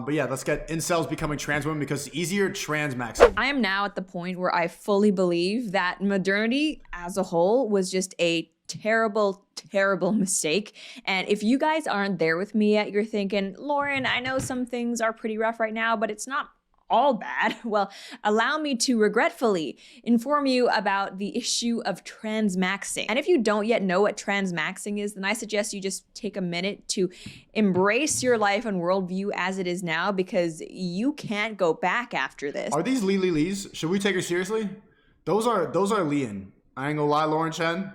But yeah, let's get incels becoming trans women because it's easier trans max. I am now at the point where I fully believe that modernity as a whole was just a terrible, terrible mistake. And if you guys aren't there with me yet, you're thinking, Lauren, I know some things are pretty rough right now, but it's not all bad. Well, allow me to regretfully inform you about the issue of transmaxing. And if you don't yet know what transmaxing is, then I suggest you just take a minute to embrace your life and worldview as it is now, because you can't go back after this. Are these Lees? Should we take her seriously? Those are Lean. I ain't gonna lie, Lauren Chen.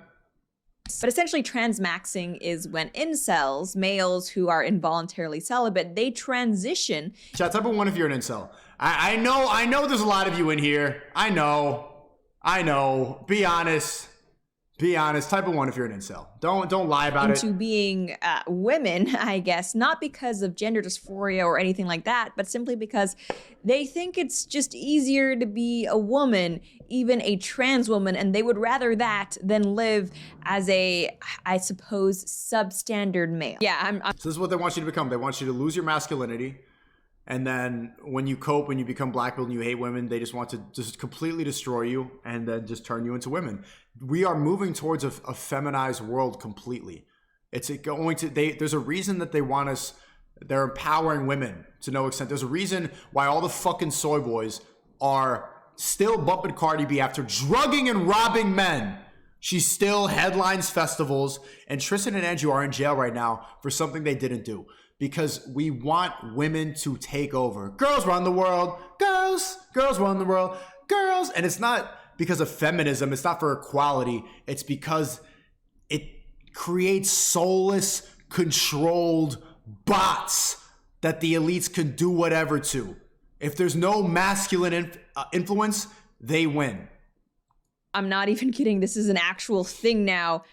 But essentially, transmaxing is when incels, males who are involuntarily celibate, they transition. Chat, type of one if you're an incel. I know there's a lot of you in here. I know. Be honest. Type of one if you're an incel. Don't lie about it. Into being women, I guess, not because of gender dysphoria or anything like that, but simply because they think it's just easier to be a woman, even a trans woman, and they would rather that than live as a, I suppose, substandard male. Yeah, So this is what they want you to become. They want you to lose your masculinity. And then when you cope, when you become Blackpill and you hate women, they just want to just completely destroy you and then just turn you into women. We are moving towards a feminized world completely. It's going to, there's a reason that they want us, they're empowering women to no extent. There's a reason why all the fucking soy boys are still bumping Cardi B after drugging and robbing men. She still headlines festivals, and Tristan and Andrew are in jail right now for something they didn't do. Because we want women to take over. Girls run the world. Girls run the world. Girls. And it's not because of feminism. It's not for equality. It's because it creates soulless, controlled bots that the elites can do whatever to. If there's no masculine influence, they win. I'm not even kidding. This is an actual thing now.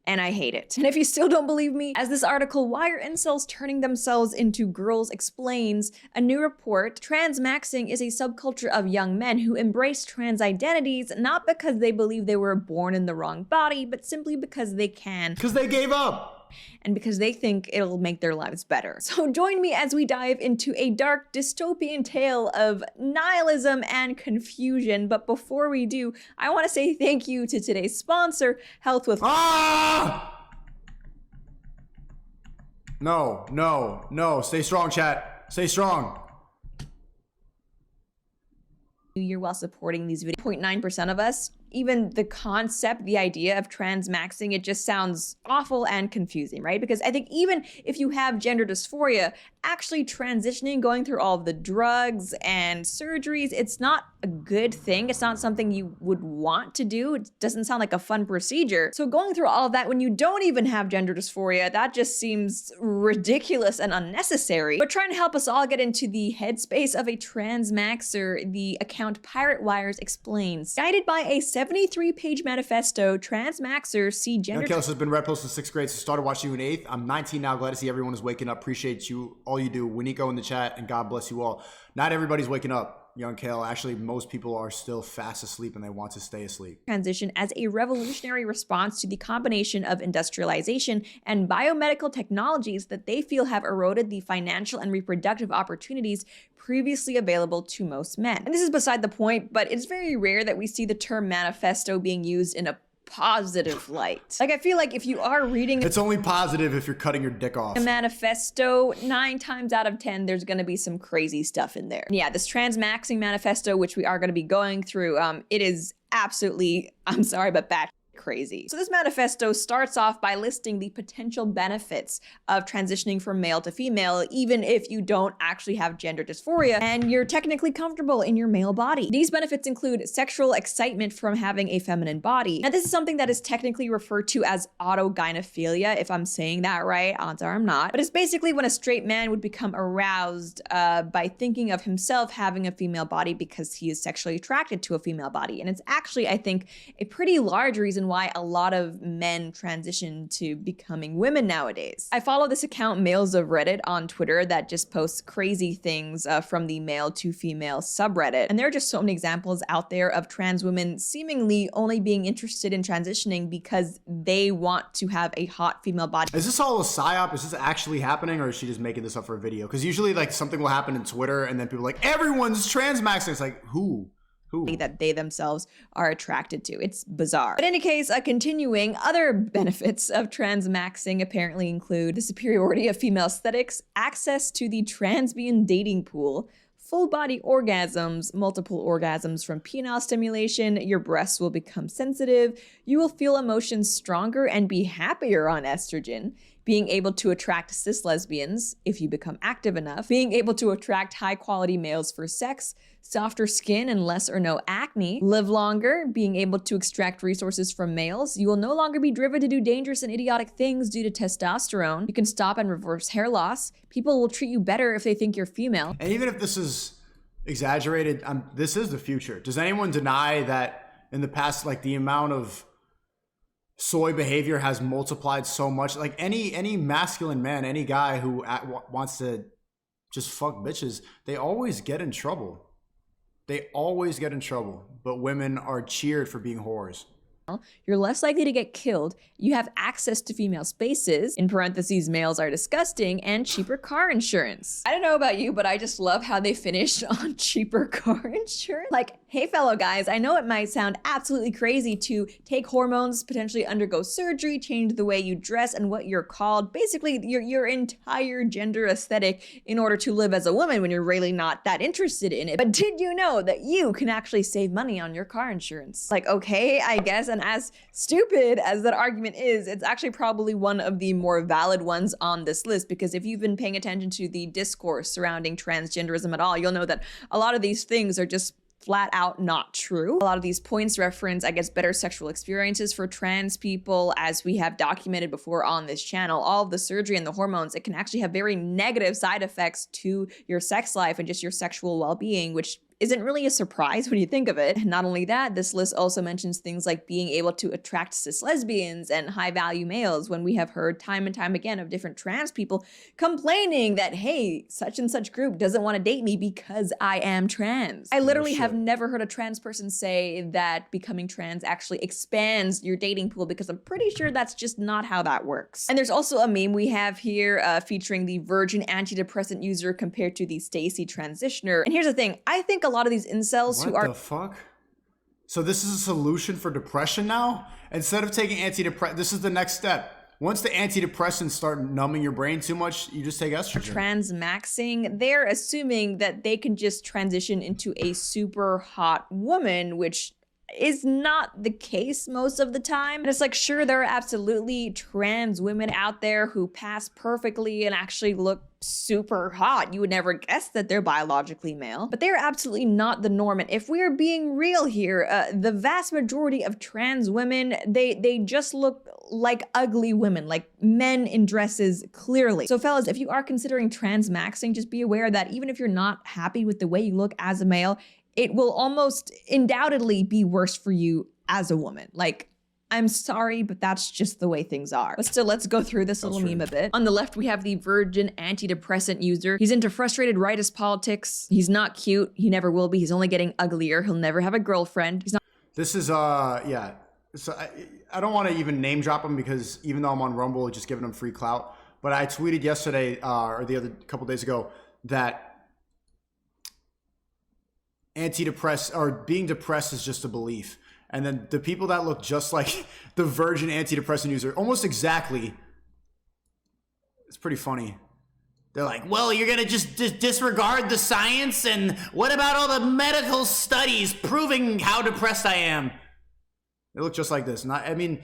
And I hate it. And if you still don't believe me, as this article, Why Are Incels Turning Themselves Into Girls, explains, a new report, transmaxing is a subculture of young men who embrace trans identities not because they believe they were born in the wrong body, but simply because they can. Because they gave up. And because they think it'll make their lives better. So join me as we dive into a dark dystopian tale of nihilism and confusion. But before we do, I want to say thank you to today's sponsor, Health with... No. Stay strong, chat. Stay strong. Year while supporting these videos. 0.9% of us, even the concept, the idea of transmaxing, it just sounds awful and confusing, right? Because I think even if you have gender dysphoria, actually transitioning, going through all of the drugs and surgeries, it's not a good thing. It's not something you would want to do. It doesn't sound like a fun procedure. So going through all of that when you don't even have gender dysphoria, that just seems ridiculous and unnecessary. But trying to help us all get into the headspace of a transmaxer, the account Pirate Wires explains. Guided by a 73-page manifesto, transmaxers see gender... Young Kales has been Red Pill since 6th grade, so started watching you in 8th. I'm 19 now. Glad to see everyone is waking up. Appreciate you, all you do. Winiko in the chat, and God bless you all. Not everybody's waking up, Young Kale. Actually, most people are still fast asleep and they want to stay asleep. Transition as a revolutionary response to the combination of industrialization and biomedical technologies that they feel have eroded the financial and reproductive opportunities previously available to most men. And this is beside the point, but it's very rare that we see the term manifesto being used in a positive light. Like, I feel like if you are reading... It's only positive if you're cutting your dick off. A manifesto, 9 times out of 10, there's gonna be some crazy stuff in there. And yeah, this transmaxing manifesto, which we are gonna be going through, it is absolutely, I'm sorry, but bad crazy. So this manifesto starts off by listing the potential benefits of transitioning from male to female, even if you don't actually have gender dysphoria and you're technically comfortable in your male body. These benefits include sexual excitement from having a feminine body. Now, this is something that is technically referred to as autogynephilia, if I'm saying that right. Odds are I'm not. But it's basically when a straight man would become aroused by thinking of himself having a female body because he is sexually attracted to a female body. And it's actually, I think, a pretty large reason reason why a lot of men transition to becoming women nowadays. I follow this account, Males of Reddit, on Twitter that just posts crazy things from the male to female subreddit. And there are just so many examples out there of trans women seemingly only being interested in transitioning because they want to have a hot female body. Is this all a psyop? Is this actually happening, or is she just making this up for a video? Because usually like something will happen in Twitter and then people are like, everyone's transmaxing. It's like, who? That they themselves are attracted to. It's bizarre. But in any case, continuing, other benefits of transmaxing apparently include the superiority of female aesthetics, access to the transbian dating pool, full body orgasms, multiple orgasms from penile stimulation, your breasts will become sensitive, you will feel emotions stronger and be happier on estrogen, being able to attract cis lesbians if you become active enough, being able to attract high quality males for sex, softer skin and less or no acne, live longer, being able to extract resources from males. You will no longer be driven to do dangerous and idiotic things due to testosterone. You can stop and reverse hair loss. People will treat you better if they think you're female. And even if this is exaggerated, this is the future. Does anyone deny that in the past, like the amount of soy behavior has multiplied so much? Like any masculine man, any guy who wants to just fuck bitches, they always get in trouble. They always get in trouble, but women are cheered for being whores. You're less likely to get killed. You have access to female spaces, in parentheses, males are disgusting, and cheaper car insurance. I don't know about you, but I just love how they finished on cheaper car insurance. Like, hey fellow guys, I know it might sound absolutely crazy to take hormones, potentially undergo surgery, change the way you dress and what you're called, basically your entire gender aesthetic in order to live as a woman when you're really not that interested in it. But did you know that you can actually save money on your car insurance? Like, okay, I guess, and as stupid as that argument is, it's actually probably one of the more valid ones on this list, because if you've been paying attention to the discourse surrounding transgenderism at all, you'll know that a lot of these things are just flat out not true. A lot of these points reference, I guess, better sexual experiences for trans people, as we have documented before on this channel. All of the surgery and the hormones, it can actually have very negative side effects to your sex life and just your sexual well-being, which isn't really a surprise when you think of it. Not only that, this list also mentions things like being able to attract cis lesbians and high value males, when we have heard time and time again of different trans people complaining that, hey, such and such group doesn't want to date me because I am trans. I literally have never heard a trans person say that becoming trans actually expands your dating pool, because I'm pretty sure that's just not how that works. And there's also a meme we have here featuring the virgin antidepressant user compared to the Stacy transitioner. And here's the thing, I think a lot of these incels who are— What the fuck? So this is a solution for depression now? Instead of taking antidepressants, this is the next step. Once the antidepressants start numbing your brain too much, you just take estrogen. Transmaxing, they're assuming that they can just transition into a super hot woman, which is not the case most of the time. And it's like, sure, there are absolutely trans women out there who pass perfectly and actually look super hot. You would never guess that they're biologically male, but they're absolutely not the norm. And if we're being real here, the vast majority of trans women, they just look like ugly women, like men in dresses, clearly. So fellas, if you are considering transmaxing, just be aware that even if you're not happy with the way you look as a male, it will almost undoubtedly be worse for you as a woman. Like, I'm sorry, but that's just the way things are. But still, let's go through this little meme a bit. On the left, we have the virgin antidepressant user. He's into frustrated rightist politics. He's not cute. He never will be. He's only getting uglier. He'll never have a girlfriend. He's not— This is, yeah. So I don't want to even name drop him, because even though I'm on Rumble, just giving him free clout. But I tweeted yesterday, or the other couple days ago, that being depressed is just a belief. And then the people that look just like the virgin antidepressant user, almost exactly, it's pretty funny. They're like, well, you're going to just disregard the science? And what about all the medical studies proving how depressed I am? They look just like this. I mean,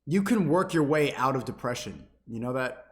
you can work your way out of depression. You know that?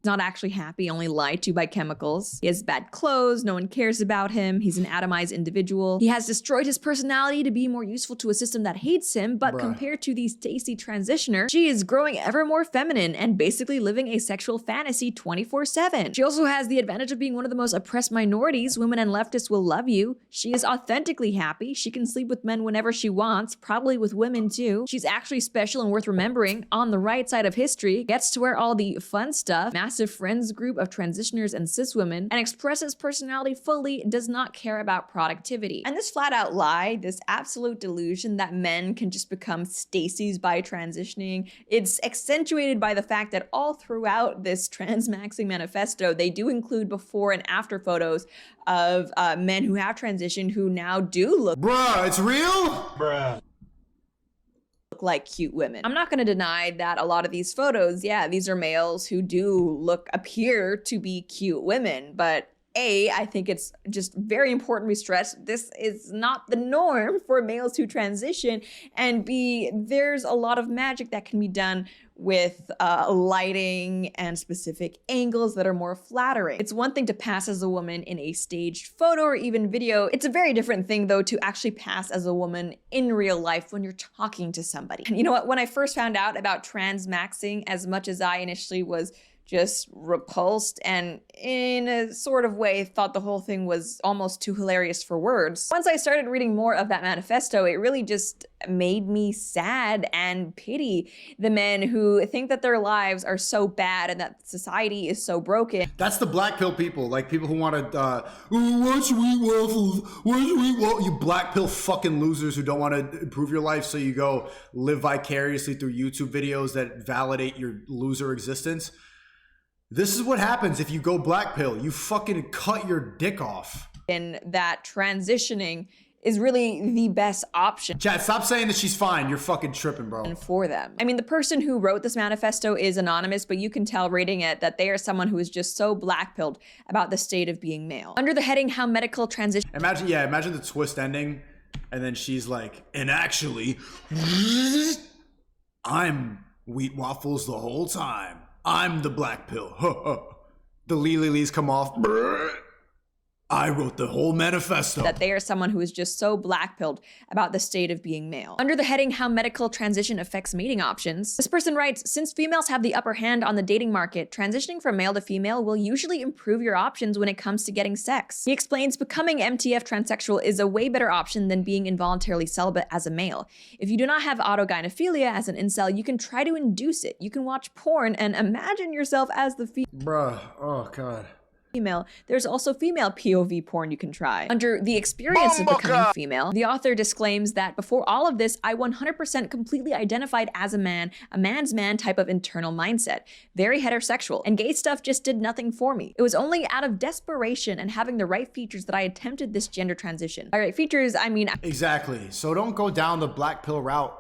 not actually happy, only lied to by chemicals. He has bad clothes, no one cares about him, he's an atomized individual. He has destroyed his personality to be more useful to a system that hates him, but compared to the Stacy transitioner, she is growing ever more feminine and basically living a sexual fantasy 24/7. She also has the advantage of being one of the most oppressed minorities. Women and leftists will love you. She is authentically happy. She can sleep with men whenever she wants, probably with women too. She's actually special and worth remembering. On the right side of history, gets to wear all the fun stuff, massive friends group of transitioners and cis women, and expresses personality fully, does not care about productivity. And this flat out lie, this absolute delusion that men can just become Stacys by transitioning, it's accentuated by the fact that all throughout this transmaxing manifesto, they do include before and after photos of men who have transitioned who now do look it's real? like cute women. I'm not going to deny that a lot of these photos, yeah, these are males who do appear to be cute women, but A, I think it's just very important we stress this is not the norm for males who transition, and B, there's a lot of magic that can be done with lighting and specific angles that are more flattering. It's one thing to pass as a woman in a staged photo or even video. It's a very different thing though to actually pass as a woman in real life when you're talking to somebody. And you know what, when I first found out about transmaxing, as much as I initially was just repulsed and in a sort of way thought the whole thing was almost too hilarious for words. Once I started reading more of that manifesto, it really just made me sad and pity the men who think that their lives are so bad and that society is so broken. That's the black pill people, like people who want to, what's sweet waffles? What's sweet waffles? You black pill fucking losers who don't want to improve your life, so you go live vicariously through YouTube videos that validate your loser existence. This is what happens if you go black pill. You fucking cut your dick off. And that transitioning is really the best option. Chat, stop saying that she's fine. You're fucking tripping, bro. For them. I mean, the person who wrote this manifesto is anonymous, but you can tell reading it that they are someone who is just so black-pilled about the state of being male. Under the heading, How Medical Transition... Imagine the twist ending, and then she's like, and actually, I'm wheat waffles the whole time. I'm the black pill. The lees come off. I wrote the whole manifesto. That they are someone who is just so black-pilled about the state of being male. Under the heading, How Medical Transition Affects Mating Options, this person writes, since females have the upper hand on the dating market, transitioning from male to female will usually improve your options when it comes to getting sex. He explains, becoming MTF transsexual is a way better option than being involuntarily celibate as a male. If you do not have autogynephilia as an incel, you can try to induce it. You can watch porn and imagine yourself as the Oh God. female. There's also female POV porn you can try. Under the experience of becoming female, the author disclaims that before all of this, I 100% completely identified as a man, a man's man type of internal mindset. Very heterosexual. And gay stuff just did nothing for me. It was only out of desperation and having the right features that I attempted this gender transition. By right features, I mean... Exactly. So don't go down the black pill route.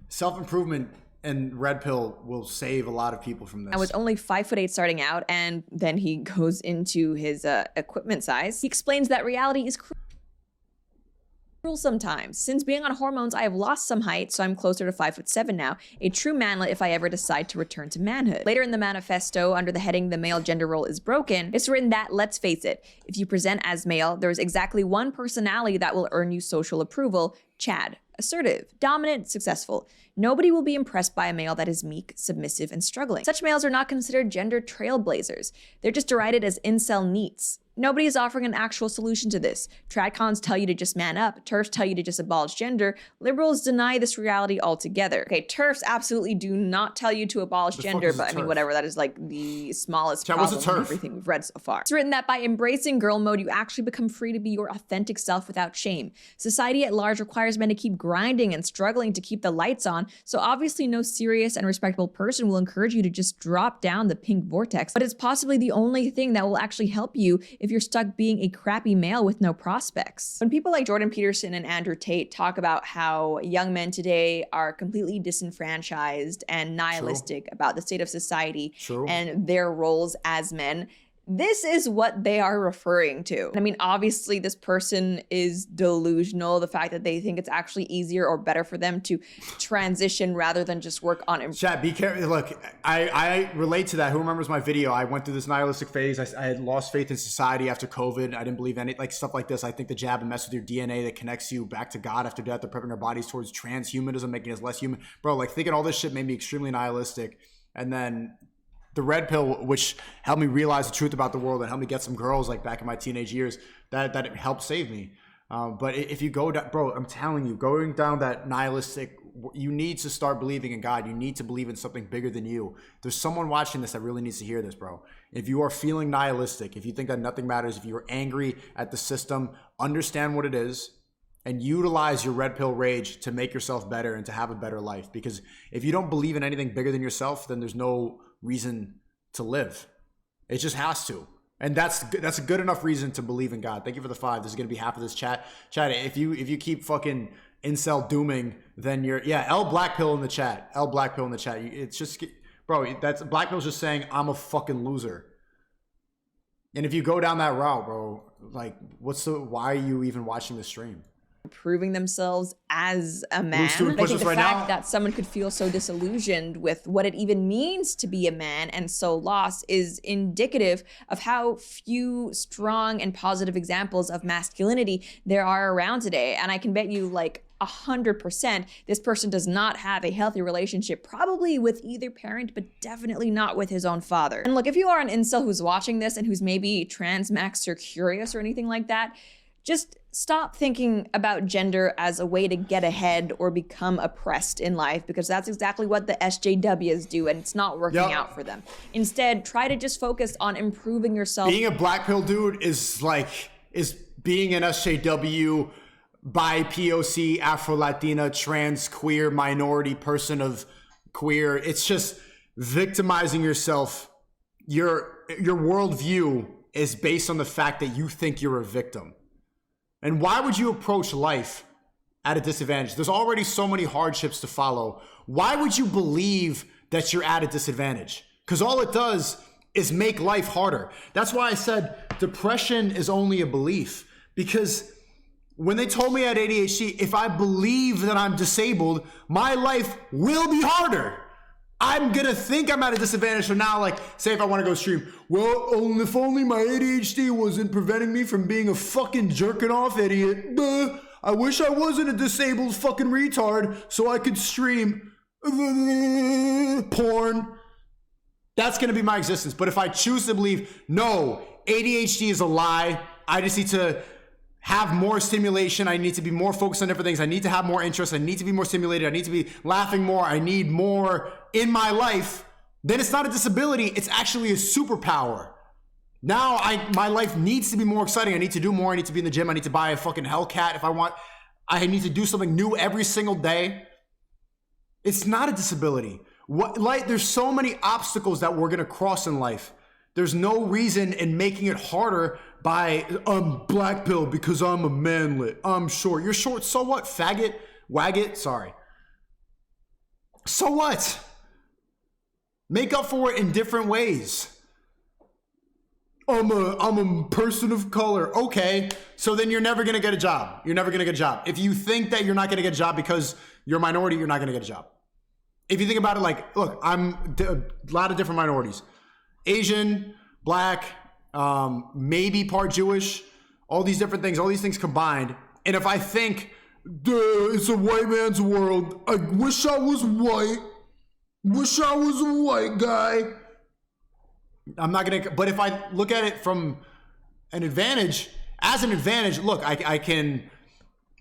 Self-improvement and red pill will save a lot of people from this. I was only 5'8" starting out, and then he goes into his equipment size. He explains that reality is cruel sometimes. Since being on hormones, I have lost some height, so I'm closer to 5'7" now. A true manlet if I ever decide to return to manhood. Later in the manifesto, under the heading, The Male Gender Role is Broken, it's written that, let's face it, if you present as male, there's exactly one personality that will earn you social approval, Chad. Assertive, dominant, successful. Nobody will be impressed by a male that is meek, submissive, and struggling. Such males are not considered gender trailblazers. They're just derided as incel neats. Nobody is offering an actual solution to this. Tradcons tell you to just man up. TERFs tell you to just abolish gender. Liberals deny this reality altogether. Okay, TERFs absolutely do not tell you to abolish gender, but I mean, whatever, that is like the smallest problem of everything we've read so far. It's written that by embracing girl mode, you actually become free to be your authentic self without shame. Society at large requires men to keep grinding and struggling to keep the lights on, so obviously no serious and respectable person will encourage you to just drop down the pink vortex, but it's possibly the only thing that will actually help you if you're stuck being a crappy male with no prospects. When people like Jordan Peterson and Andrew Tate talk about how young men today are completely disenfranchised and nihilistic about the state of society and their roles as men, this is what they are referring to. I mean, obviously, this person is delusional. The fact that they think it's actually easier or better for them to transition rather than just work on. Chat, be careful. Look, I relate to that. Who remembers my video? I went through this nihilistic phase. I had lost faith in society after COVID. I didn't believe any like stuff like this. I think the jab and mess with your DNA that connects you back to God after death. They're prepping our bodies towards transhumanism, making us less human. Bro, like thinking all this shit made me extremely nihilistic. And then the red pill, which helped me realize the truth about the world and helped me get some girls like back in my teenage years, that it helped save me. But if you go down, bro, I'm telling you, going down that nihilistic, you need to start believing in God. You need to believe in something bigger than you. There's someone watching this that really needs to hear this, bro. If you are feeling nihilistic, if you think that nothing matters, if you're angry at the system, understand what it is and utilize your red pill rage to make yourself better and to have a better life. Because if you don't believe in anything bigger than yourself, then there's no reason to live. It just has to. And that's a good enough reason to believe in God. Thank you for the 5. This is going to be half of this chat. Chat, if you keep fucking incel dooming, then you're, yeah, L Blackpill in the chat. L Blackpill in the chat. It's just, bro, that's Blackpill's just saying I'm a fucking loser. And if you go down that route, bro, like why are you even watching the stream? Proving themselves as a man. I think the fact that someone could feel so disillusioned with what it even means to be a man and so lost is indicative of how few strong and positive examples of masculinity there are around today. And I can bet you like 100% this person does not have a healthy relationship, probably with either parent, but definitely not with his own father. And look, if you are an incel who's watching this and who's maybe transmaxed or curious or anything like that, just stop thinking about gender as a way to get ahead or become oppressed in life, because that's exactly what the SJWs do, and it's not working out for them. Instead, try to just focus on improving yourself. Being a black pill dude is being an SJW, bi, POC, Afro-Latina, trans, queer, minority, person of queer. It's just victimizing yourself. Your worldview is based on the fact that you think you're a victim. And why would you approach life at a disadvantage? There's already so many hardships to follow. Why would you believe that you're at a disadvantage? Because all it does is make life harder. That's why I said depression is only a belief. Because when they told me I had ADHD, if I believe that I'm disabled, my life will be harder. I'm gonna think I'm at a disadvantage. So now, like, say if I want to go stream, well, if only my ADHD wasn't preventing me from being a fucking jerking off idiot. I wish I wasn't a disabled fucking retard so I could stream porn. That's gonna be my existence. But if I choose to believe, no, ADHD is a lie, I just need to have more stimulation, I need to be more focused on different things, I need to have more interest, I need to be more stimulated, I need to be laughing more, I need more in my life, then it's not a disability, it's actually a superpower. Now my life needs to be more exciting, I need to do more, I need to be in the gym, I need to buy a fucking Hellcat if I want, I need to do something new every single day. It's not a disability. There's so many obstacles that we're gonna cross in life. There's no reason in making it harder by black pill because I'm a manlet. I'm short. You're short. So what? Faggot? Waggot? Sorry. So what? Make up for it in different ways. I'm a person of color. Okay. So then you're never going to get a job. You're never going to get a job. If you think that you're not going to get a job because you're a minority, you're not going to get a job. If you think about it like, look, I'm a lot of different minorities. Asian, black, maybe part Jewish, all these different things, all these things combined. And if I think, it's a white man's world, I wish I was white, wish I was a white guy. I'm not gonna, but if I look at it from an advantage, look, I can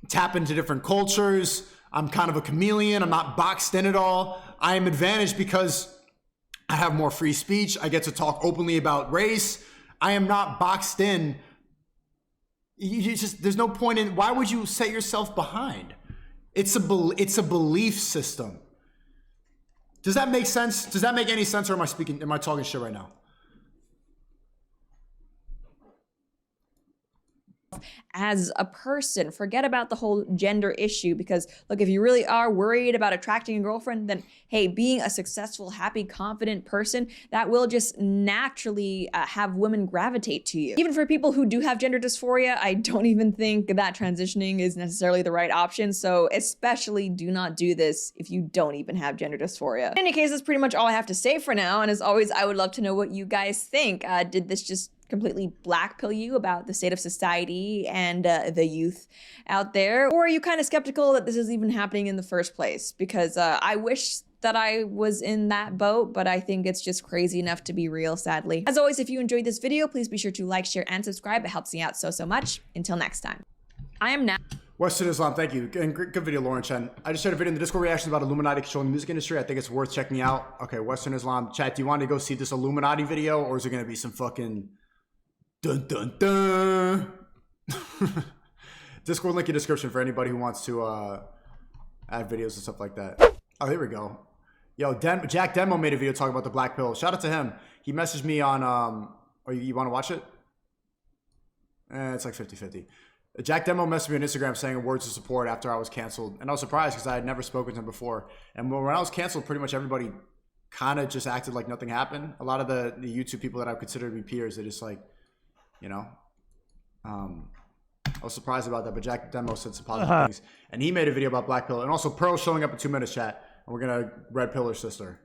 tap into different cultures. I'm kind of a chameleon. I'm not boxed in at all. I am advantaged because I have more free speech. I get to talk openly about race. I am not boxed in. There's no point in, why would you set yourself behind? It's a belief system. Does that make sense? Does that make any sense, or am I talking shit right now? as a person. Forget about the whole gender issue, because look, if you really are worried about attracting a girlfriend, then hey, being a successful, happy, confident person, that will just naturally have women gravitate to you. Even for people who do have gender dysphoria, I don't even think that transitioning is necessarily the right option. So especially do not do this if you don't even have gender dysphoria. In any case, that's pretty much all I have to say for now. And as always, I would love to know what you guys think. Did this just completely blackpill you about the state of society and the youth out there? Or are you kind of skeptical that this is even happening in the first place? Because I wish that I was in that boat, but I think it's just crazy enough to be real, sadly. As always, if you enjoyed this video, please be sure to like, share, and subscribe. It helps me out so much. Until next time. I am now. Western Islam, thank you. And good video, Lauren Chen. I just shared a video in the Discord reactions about Illuminati controlling the music industry. I think it's worth checking out. Okay, Western Islam. Chat, do you want to go see this Illuminati video, or is it going to be some fucking dun dun dun? Discord link in description for anybody who wants to add videos and stuff like that. Oh, here we go. Yo, Jack Demo made a video talking about the Blackpill. Shout out to him. He messaged me on, oh, you want to watch it? It's like 50-50. Jack Demo messaged me on Instagram saying words of support after I was canceled. And I was surprised because I had never spoken to him before. And when I was canceled, pretty much everybody kind of just acted like nothing happened. A lot of the YouTube people that I consider to be peers, they just like, you know, I was surprised about that. But Jack Demo said some positive things. And he made a video about Blackpill. And also Pearl showing up in 2 minutes, chat. And we're going to red pill her sister.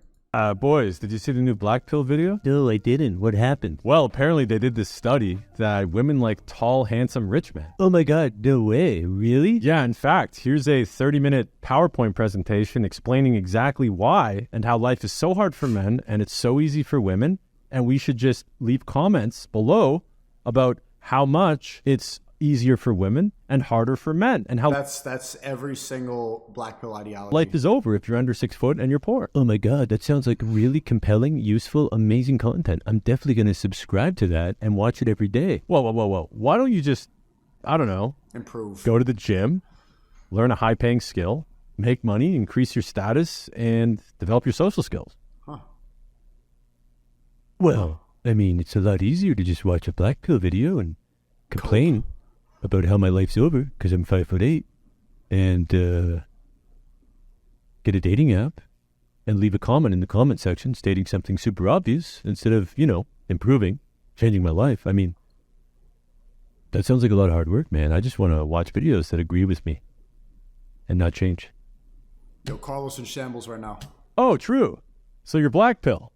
Boys, did you see the new Blackpill video? No, I didn't. What happened? Well, apparently they did this study that women like tall, handsome, rich men. Oh my God, no way. Really? Yeah, in fact, here's a 30-minute PowerPoint presentation explaining exactly why and how life is so hard for men and it's so easy for women. And we should just leave comments below about how much it's easier for women and harder for men, and how that's every single Blackpill ideology. Life is over if you're under 6 foot and you're poor. Oh my God, that sounds like really compelling, useful, amazing content. I'm definitely going to subscribe to that and watch it every day. Whoa. Why don't you just, I don't know, improve, go to the gym, learn a high-paying skill, make money, increase your status, and develop your social skills? Huh. Well, I mean, it's a lot easier to just watch a Blackpill video and complain about how my life's over because I'm 5'8", and get a dating app and leave a comment in the comment section stating something super obvious instead of, you know, improving, changing my life. I mean, that sounds like a lot of hard work, man. I just want to watch videos that agree with me and not change. Yo, Carlos in shambles right now. Oh, true. So you're Blackpill.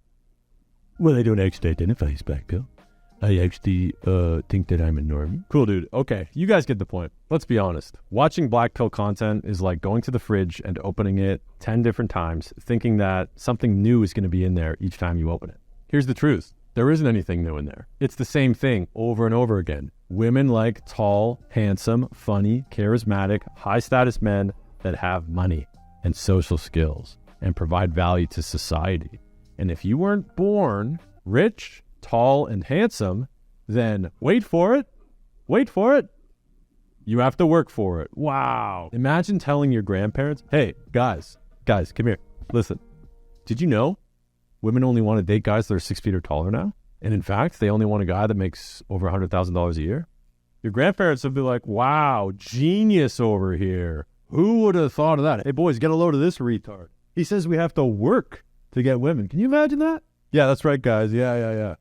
Well, I don't actually identify as Blackpill. I actually think that I'm a normie. Cool, dude. Okay, you guys get the point. Let's be honest. Watching Blackpill content is like going to the fridge and opening it 10 different times, thinking that something new is going to be in there each time you open it. Here's the truth. There isn't anything new in there. It's the same thing over and over again. Women like tall, handsome, funny, charismatic, high-status men that have money and social skills and provide value to society. And if you weren't born rich, tall, and handsome, then wait for it. You have to work for it. Wow. Imagine telling your grandparents, hey, guys, come here. Listen, did you know women only want to date guys that are 6 feet or taller now? And in fact, they only want a guy that makes over $100,000 a year? Your grandparents would be like, wow, genius over here. Who would have thought of that? Hey, boys, get a load of this retard. He says we have to work to get women. Can you imagine that? Yeah, that's right, guys. Yeah.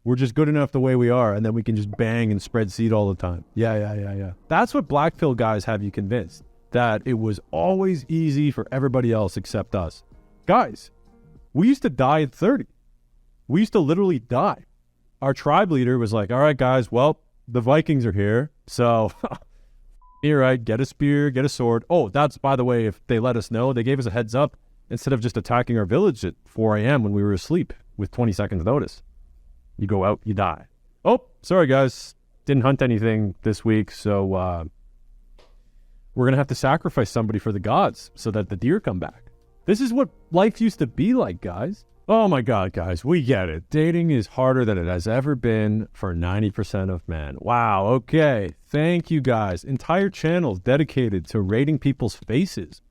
We're just good enough the way we are, and then we can just bang and spread seed all the time. Yeah. That's what Blackpill guys have you convinced, that it was always easy for everybody else except us. Guys, we used to die at 30. We used to literally die. Our tribe leader was like, all right, guys, well, the Vikings are here, so you're right, get a spear, get a sword. Oh, that's, by the way, if they let us know, they gave us a heads up instead of just attacking our village at 4 a.m. when we were asleep with 20 seconds notice. You go out, you die. Oh, sorry, guys. Didn't hunt anything this week, so we're going to have to sacrifice somebody for the gods so that the deer come back. This is what life used to be like, guys. Oh my God, guys, we get it. Dating is harder than it has ever been for 90% of men. Wow, okay. Thank you, guys. Entire channels dedicated to rating people's faces.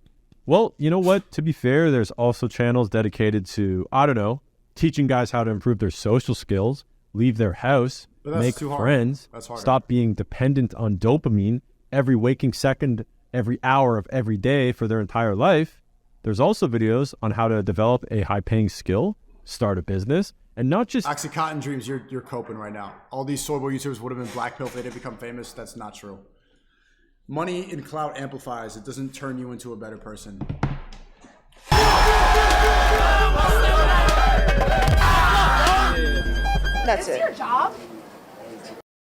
Well, you know what? To be fair, there's also channels dedicated to, I don't know, teaching guys how to improve their social skills, leave their house, But that's make too hard. friends, That's harder. stop being dependent on dopamine every waking second, every hour of every day for their entire life. There's also videos on how to develop a high-paying skill, start a business, and not just Oxycontin dreams, you're coping right now. All these soy boy YouTubers would have been Blackpill if they didn't become famous. That's not true. Money and clout amplifies. It doesn't turn you into a better person. That's it. Your job?